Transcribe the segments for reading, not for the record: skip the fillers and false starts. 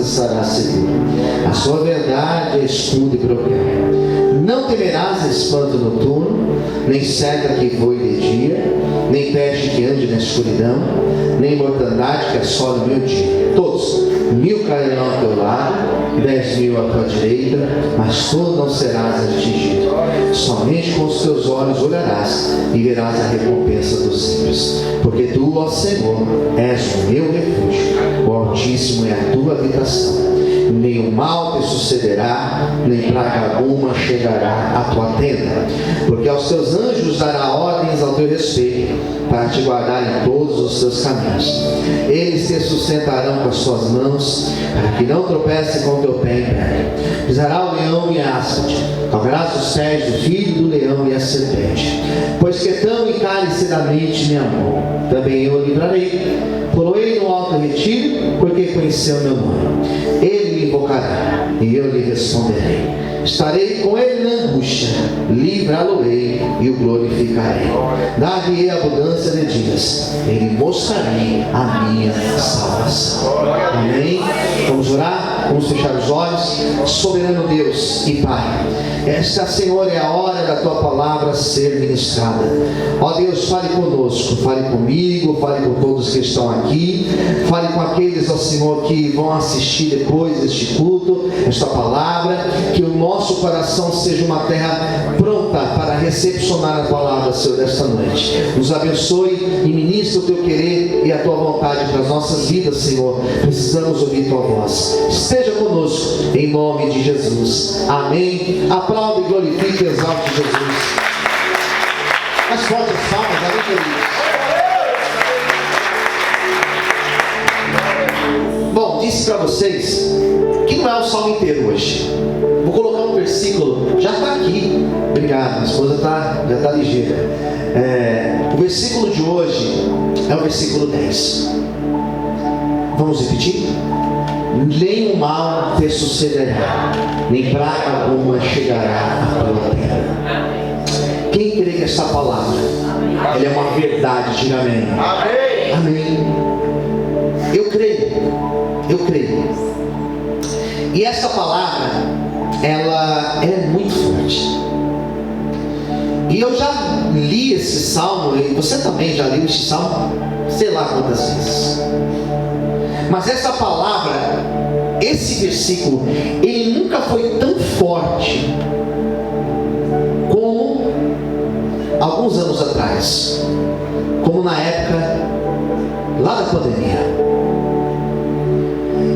estarás seguro. A sua verdade é escudo e broquel. Não temerás espanto noturno, nem seta que voe de dia, nem peste que ande na escuridão, nem mortandade que assole o meu dia. Todos, 1000 cairão ao teu lado, 10.000 à tua direita, mas tu não serás atingido. Somente com os teus olhos olharás e verás a recompensa dos ímpios. Porque tu, ó Senhor, és o meu refúgio, o Altíssimo é a tua habitação. Nenhum mal te sucederá, nem praga alguma chegará à tua tenda. Porque aos teus anjos dará ordens ao teu respeito, para te guardar em todos os teus caminhos. Eles te sustentarão com as suas mãos, para que não tropece com o teu pé em pedra. Pisará o leão e a áspide, calcarás os pés do filho do leão e a serpente. Pois que tão encarecidamente me amou, também eu o livrarei. Poloei no alto retiro, porque conheceu meu nome. Ele me invocará, e eu lhe responderei. Estarei com ele na angústia, livrá-lo-ei e o glorificarei. Dar-lhe-ei abundância de dias, ele mostrarei a minha salvação. Amém? Vamos orar? Vamos fechar os olhos. Soberano Deus e Pai, esta, Senhor, é a hora da Tua palavra ser ministrada. Ó Deus, fale conosco, fale comigo, fale com todos que estão aqui, fale com aqueles, ó Senhor, que vão assistir depois deste culto, esta palavra, que o nosso coração seja uma terra pronta para recepcionar a palavra, Senhor, desta noite. Nos abençoe e ministre o Teu querer e a Tua vontade para as nossas vidas, Senhor. Precisamos ouvir Tua voz. Esteja conosco, em nome de Jesus. Amém. Aplaude, glorifique e exalte Jesus. Mais forte as palmas, amém, queridos? Bom, disse para vocês que não é o salmo inteiro hoje. Vou colocar um versículo, já está aqui. Obrigado, minha esposa já está ligeira. O versículo de hoje é o versículo 10. Vamos repetir? Nenhum mal te sucederá, nem praga alguma chegará à tua terra. Quem crê que essa palavra ela é uma verdade, diga amém. Amém. Amém. Eu creio. E essa palavra, ela é muito forte. E eu já li esse salmo, e você também já leu esse salmo, sei lá quantas vezes. Mas essa palavra, esse versículo, ele nunca foi tão forte como alguns anos atrás, como na época lá da pandemia.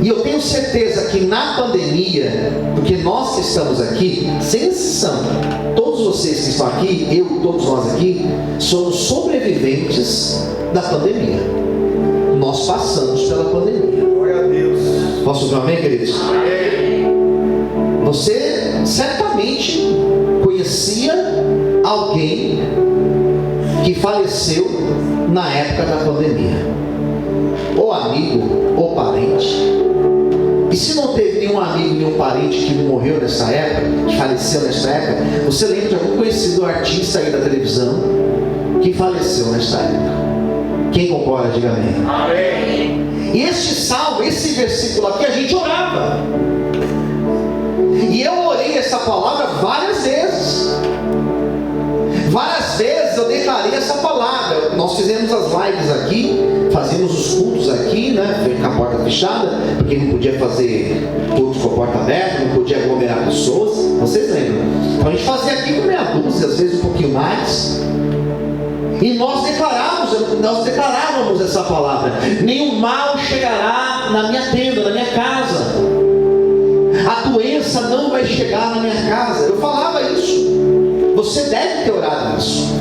E eu tenho certeza que na pandemia, porque nós que estamos aqui, sem exceção, todos vocês que estão aqui, eu, todos nós aqui, somos sobreviventes da pandemia. Nós passamos pela pandemia. Glória a Deus. Posso ouvir um amém, queridos? Amém. Você certamente conhecia alguém que faleceu na época da pandemia, ou amigo, ou parente. E se não teve nenhum amigo, nenhum parente que morreu nessa época, que faleceu nessa época, você lembra de algum conhecido artista aí da televisão que faleceu nessa época? Quem concorda, diga amém. Amém. E este salmo, esse versículo aqui, a gente orava. E eu orei essa palavra várias vezes. Várias vezes eu declarei essa palavra. Nós fizemos as lives aqui, fazíamos os cultos aqui, né? Com a porta fechada, porque não podia fazer culto com a porta aberta, não podia aglomerar pessoas. Vocês lembram? Então a gente fazia aqui com meia dúzia, às vezes um pouquinho mais. E nós declarávamos essa palavra: nenhum mal chegará na minha tenda, na minha casa. A doença não vai chegar na minha casa. Eu falava isso. Você deve ter orado isso.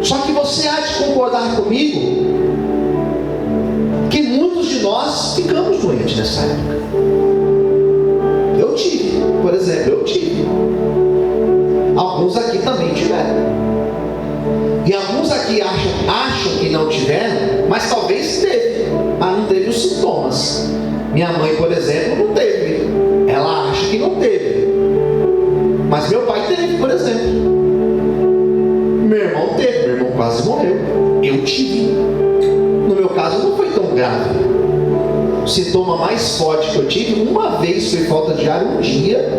Só que você há de concordar comigo que muitos de nós ficamos doentes nessa época. Eu tive, por exemplo, Alguns aqui também tiveram. E alguns aqui acham que não tiveram, mas talvez teve, mas não teve os sintomas. Minha mãe, por exemplo, não teve. Ela acha que não teve, mas meu pai teve, por exemplo. Meu irmão teve, meu irmão quase morreu. Eu tive. No meu caso não foi tão grave. o sintoma mais forte que eu tive, uma vez foi falta de ar um dia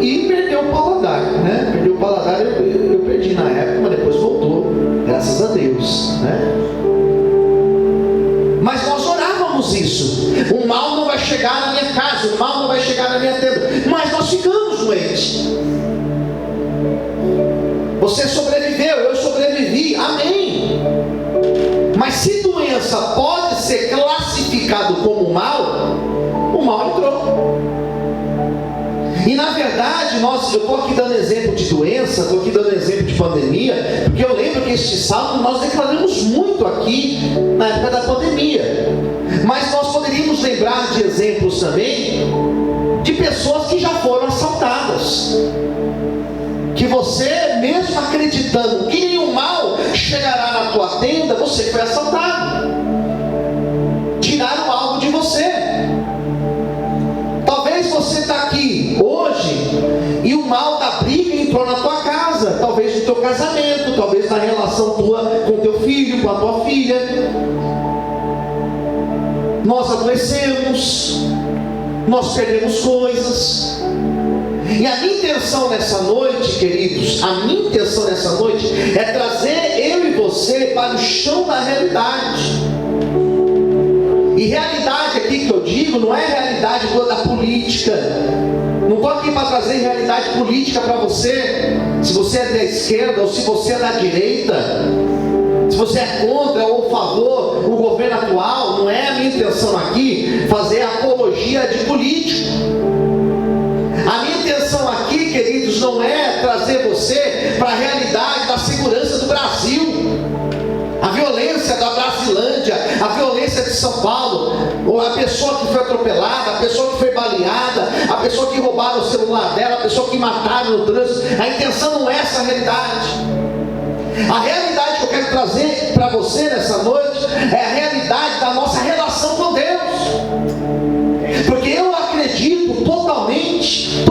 e perdeu o paladar, né? Perdeu o paladar, eu perdi na época, mas depois voltou, graças a Deus, né? Mas nós orávamos isso. O mal não vai chegar na minha casa, o mal não vai chegar na minha tenda. Mas nós ficamos doentes. Você sobreviveu, eu sobrevivi, amém. Mas se doença pode ser classificado como mal, o mal entrou. E na verdade, eu estou aqui dando exemplo de doença, estou aqui dando exemplo de pandemia, porque eu lembro que este salmo nós declaramos muito aqui na época da pandemia. Mas nós poderíamos lembrar de exemplos também de pessoas que já foram assaltadas. Que você, mesmo acreditando que nenhum mal chegará na tua tenda, você foi assaltado. Tiraram algo de você. Talvez você está aqui hoje e o mal da briga entrou na tua casa, talvez no teu casamento, talvez na relação tua com o teu filho, com a tua filha. Nós adoecemos, nós perdemos coisas. E a minha intenção nessa noite, queridos, a minha intenção nessa noite é trazer eu e você para o chão da realidade. E realidade aqui que eu digo não é realidade da política. Não estou aqui para trazer realidade política para você, se você é da esquerda ou se você é da direita, se você é contra ou a favor do governo atual. Não é a minha intenção aqui fazer apologia de político. A minha intenção aqui, queridos, não é trazer você para a realidade da segurança do Brasil. A violência da Brasilândia, a violência de São Paulo, ou a pessoa que foi atropelada, a pessoa que foi baleada, a pessoa que roubaram o celular dela, a pessoa que mataram no trânsito. A intenção não é essa realidade. A realidade que eu quero trazer para você nessa noite é a realidade da nossa relação com Deus. Porque eu acredito totalmente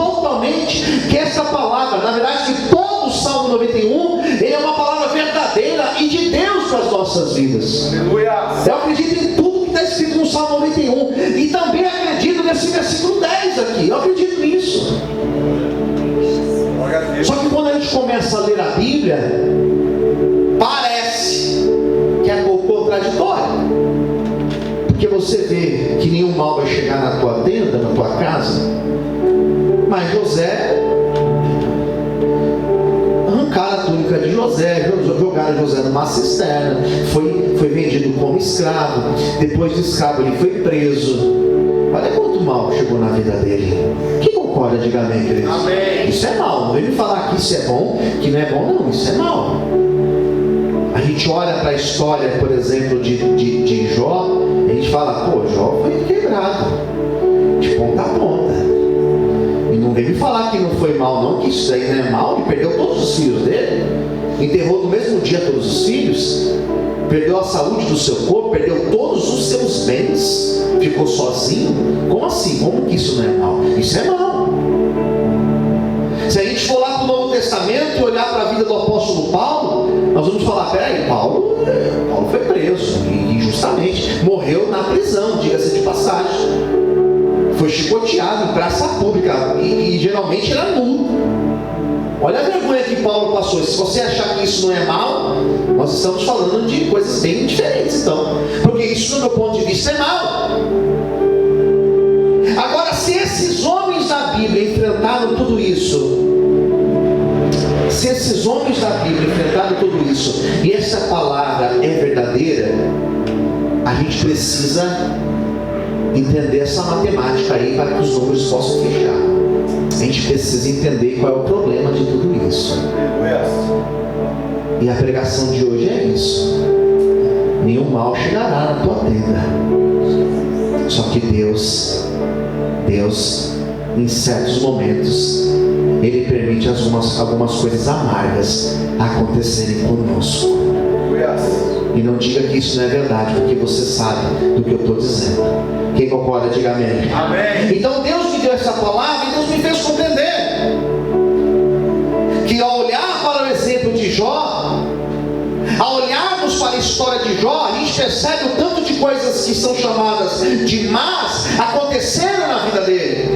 que essa palavra, na verdade que todo o Salmo 91, ele é uma palavra verdadeira e de Deus para as nossas vidas. Aleluia. Eu acredito em tudo que está escrito no Salmo 91. E também acredito nesse versículo 10 aqui. Eu acredito nisso. Só que quando a gente começa a ler a Bíblia, parece que é pouco contraditório. Porque você vê que nenhum mal vai chegar na tua tenda, na tua casa. Mas José, arrancaram a túnica de José, jogaram José numa cisterna, foi vendido como escravo. Depois de escravo ele foi preso. Olha quanto mal chegou na vida dele. Quem concorda, diga amém, queridos? Amém. Isso é mal, não vem me falar que isso é bom, que não é bom, não, isso é mal. A gente olha para a história, por exemplo, de Jó, a gente fala, pô, Jó foi quebrado, de ponta a ponta. E não vem me falar que não foi mal, não, que isso aí não é mal. Ele perdeu todos os filhos dele, enterrou no mesmo dia todos os filhos, perdeu a saúde do seu corpo, perdeu todos os seus bens, ficou sozinho. Como assim? Como que isso não é mal? Isso é mal. Se a gente for lá para o Novo Testamento e olhar para a vida do apóstolo Paulo, nós vamos falar, peraí, Paulo foi preso, injustamente, morreu na prisão, diga-se de passagem, foi chicoteado em praça pública, e geralmente era nu. Olha a vergonha que Paulo passou. Se você achar que isso não é mal, nós estamos falando de coisas bem diferentes, então, porque isso, do meu ponto de vista, é mal. Agora, se esses homens da Bíblia enfrentaram tudo isso, e essa palavra é verdadeira, a gente precisa entender essa matemática aí para que os números possam fechar. A gente precisa entender qual é o problema de tudo isso. E a pregação de hoje é isso: nenhum mal chegará na tua tenda. Só que Deus, em certos momentos, Ele permite algumas coisas amargas acontecerem conosco. E não diga que isso não é verdade, porque você sabe do que eu estou dizendo. Quem concorda, diga amém. Amém. Então Deus me deu essa palavra e Deus me fez compreender que ao olhar para o exemplo de Jó, ao olharmos para na história de Jó, a gente percebe o tanto de coisas que são chamadas de más aconteceram na vida dele.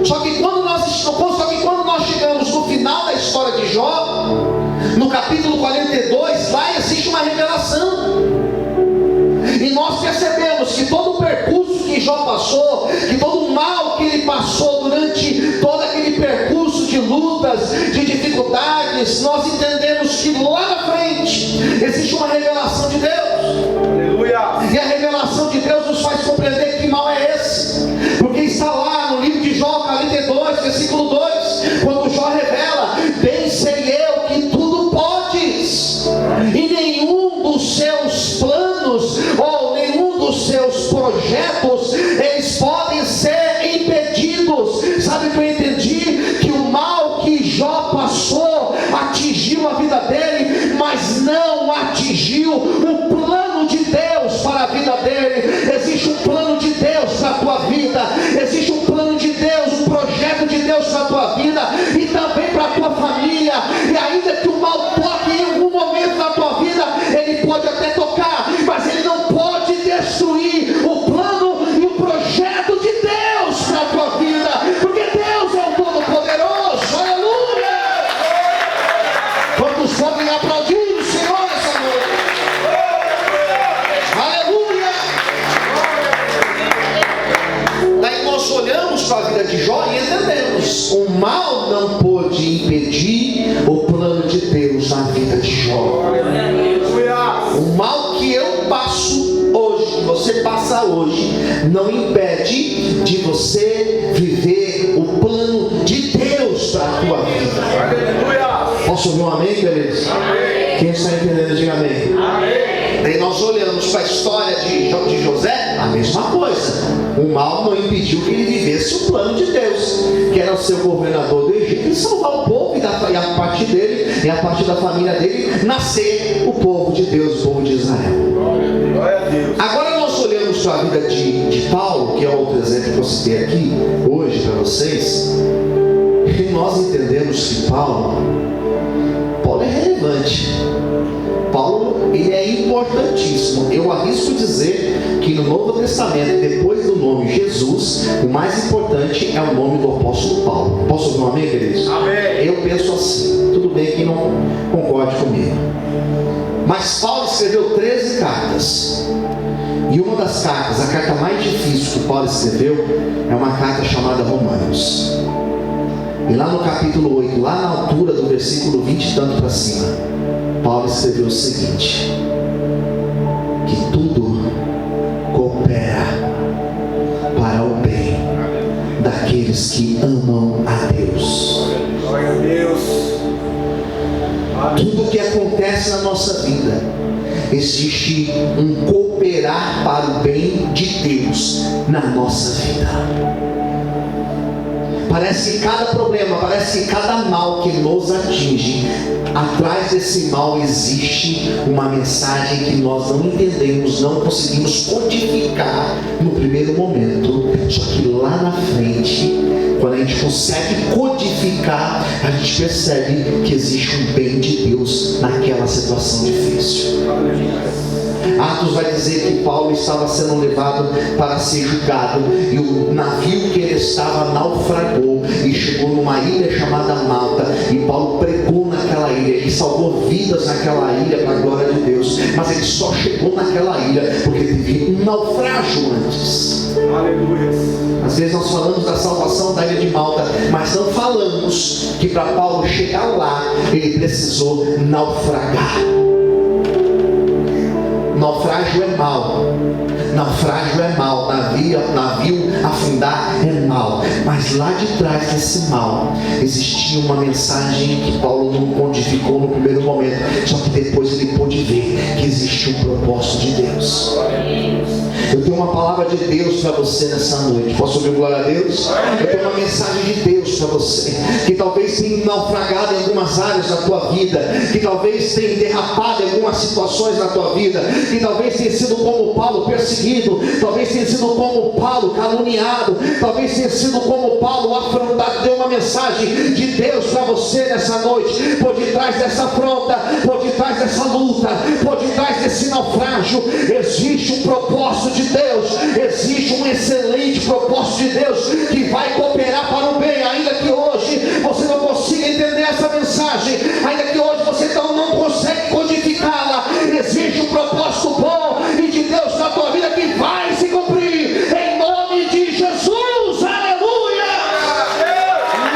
Só que quando nós chegamos no final da história de Jó, no capítulo 42, lá existe uma revelação. E nós percebemos que todo o percurso que Jó passou, que todo o mal que ele passou durante todo aquele percurso de lutas, de dificuldades, nós entendemos que lá na frente existe uma revelação de Deus. Aleluia! E a revelação de Deus nos faz compreender que mal é esse, porque está lá no livro de Jó 42, versículo 2, quando Jó revela: bem sei eu que tudo podes, e nenhum dos seus planos ou nenhum dos seus projetos eles podem ser impedidos. Sabe o que eu entendi? Que o mal que Jó passou atingiu a vida dele, mas não atingiu o plano de Deus para a vida dele. Existe um plano de Deus para a tua vida, existe um plano de Deus, um projeto de Deus para a tua vida e também para a tua família. E ainda que o mal toque em algum momento da tua vida, ele pode até tocar, mas ele não pode destruir o plano e o projeto de Deus para a tua vida, porque Deus é o Todo-Poderoso. Aleluia! Quantos podem aplaudir o Senhor essa noite? Aleluia! Daí nós olhamos para a vida de Jó e entendemos: o mal não pôde impedir o plano de Deus na vida de Jó. O mal que eu passo hoje, que você passa hoje, não impede de você viver o plano de Deus para a tua vida. Posso ouvir um amém, queridos? Quem está entendendo, diga amém. Daí nós olhamos para a história de José, a mesma coisa. O mal não impediu que ele vivesse o plano de Deus, que era ser o governador do Egito e salvar o povo, e a partir dele, e a partir da família dele, nascer o povo de Deus, o povo de Israel. Agora nós olhamos para a vida de Paulo, que é outro exemplo que eu citei aqui hoje para vocês, e nós entendemos que Paulo é relevante. Paulo, ele é importantíssimo. Eu arrisco dizer que no Novo Testamento, depois do nome Jesus, o mais importante é o nome do apóstolo Paulo. Posso ouvir um amém, queridos? Amém. Eu penso assim. Tudo bem que não concorde comigo, mas Paulo escreveu 13 cartas. E uma das cartas, a carta mais difícil que Paulo escreveu, é uma carta chamada Romanos. E lá no capítulo 8, lá na altura do versículo 20 e tanto para cima, Paulo escreveu o seguinte: que tudo coopera para o bem daqueles que amam a Deus. Glória a Deus. Tudo que acontece na nossa vida, existe um cooperar para o bem de Deus na nossa vida. Parece que cada problema, parece que cada mal que nos atinge, atrás desse mal existe uma mensagem que nós não entendemos, não conseguimos codificar no primeiro momento. Só que lá na frente, quando a gente consegue codificar, a gente percebe que existe um bem de Deus naquela situação difícil. Atos vai dizer que Paulo estava sendo levado para ser julgado, e o navio que ele estava naufragou e chegou numa ilha chamada Malta, e Paulo pregou naquela ilha, ele salvou vidas naquela ilha para a glória de Deus. Mas ele só chegou naquela ilha porque teve um naufrágio antes. Aleluia. Às vezes nós falamos da salvação da ilha de Malta, mas não falamos que para Paulo chegar lá ele precisou naufragar. Naufrágio é mal, naufrágio é mal, navio afundar é mal, mas lá de trás desse mal existia uma mensagem que Paulo não codificou no primeiro momento, só que depois ele pôde ver que existe um propósito de Deus. Eu tenho uma palavra de Deus para você nessa noite. Posso ouvir glória a Deus? Eu tenho uma mensagem de Deus para você, que talvez tenha naufragado em algumas áreas da tua vida, que talvez tenha derrapado em algumas situações na tua vida, que talvez tenha sido como Paulo perseguido, talvez tenha sido como Paulo caluniado, talvez tenha sido como Paulo afrontado. Deu uma mensagem de Deus para você nessa noite. Por detrás dessa afronta, por detrás dessa luta, por detrás desse naufrágio, existe um propósito de Deus, existe um excelente propósito de Deus, que vai cooperar para o bem. Ainda que hoje você não consiga entender essa mensagem, ainda que hoje você não consegue codificá-la, existe um propósito bom e de Deus na tua vida que vai se cumprir, em nome de Jesus. Aleluia!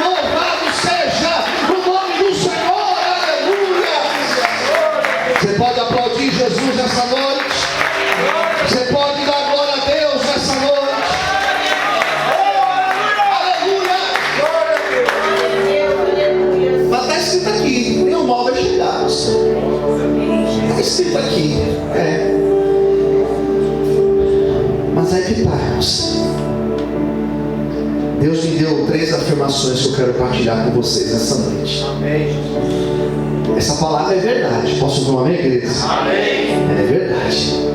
Louvado seja o nome do Senhor. Aleluia! Você pode aplaudir Jesus nessa noite? Você pode dar glória a Deus nessa noite? Aleluia! Mas está escrito aqui, nenhum mal vai chegar. Está escrito aqui. Mas aí que está, Deus me deu 3 afirmações que eu quero partilhar com vocês nessa noite. Amém. Essa palavra é verdade. Posso ouvir um amém, queridos? Amém. É verdade.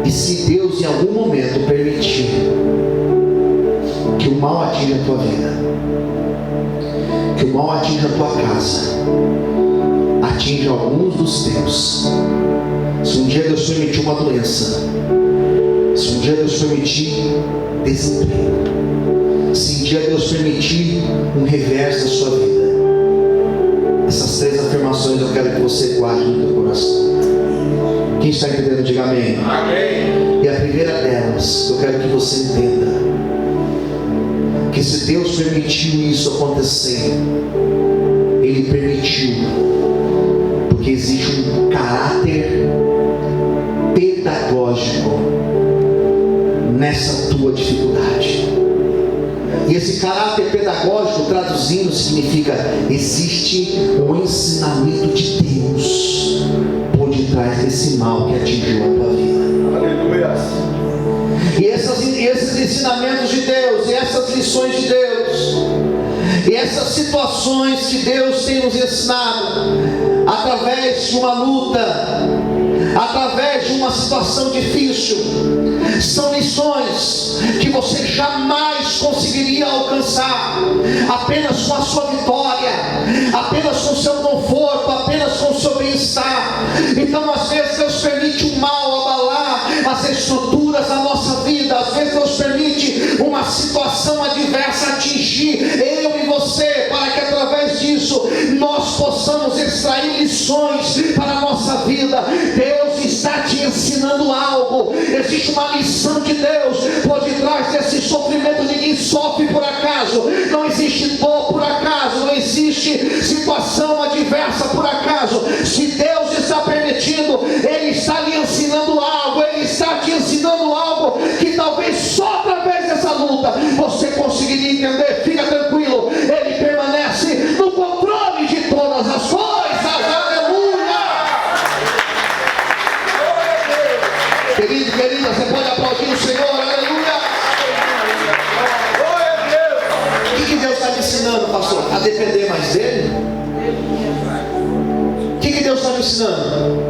E se Deus em algum momento permitir que o mal atinja a tua vida, que o mal atinja a tua casa, atinja alguns dos teus, se um dia Deus permitir uma doença, se um dia Deus permitir desemprego, se um dia Deus permitir um revés na sua vida, essas 3 afirmações eu quero que você guarde no teu coração. Quem está entendendo, diga amém. Amém. E a primeira delas, eu quero que você entenda que se Deus permitiu isso acontecer, Ele permitiu porque existe um caráter pedagógico nessa tua dificuldade. E esse caráter pedagógico, traduzindo, significa: existe um ensinamento de Deus por detrás desse mal que atingiu a tua vida. Aleluia. E esses ensinamentos de Deus, e essas lições de Deus, e essas situações que Deus tem nos ensinado, através de uma luta, através de uma situação difícil, são lições que você jamais conseguiria alcançar apenas com a sua vitória, apenas com o seu conforto, apenas com o seu bem-estar. Então às vezes Deus permite o mal abalar as estruturas da nossa vida, às vezes Deus permite uma situação adversa atingir eu e você, para que através disso nós possamos extrair lições para a nossa vida. Deus está te ensinando algo, existe uma lição de Deus por detrás desse sofrimento. Ninguém sofre por acaso, não existe dor por acaso, não existe situação adversa por acaso. Se Deus está permitindo, Ele está lhe ensinando algo, Ele está te ensinando algo que talvez só através dessa luta você conseguiria entender. Fica tranquilo, Ele permanece no controle de todas as coisas. Aleluia! Querido, querida, você pode aplaudir o Senhor. Aleluia! O que Deus está me ensinando, pastor? A depender mais dele? O que Deus está me ensinando?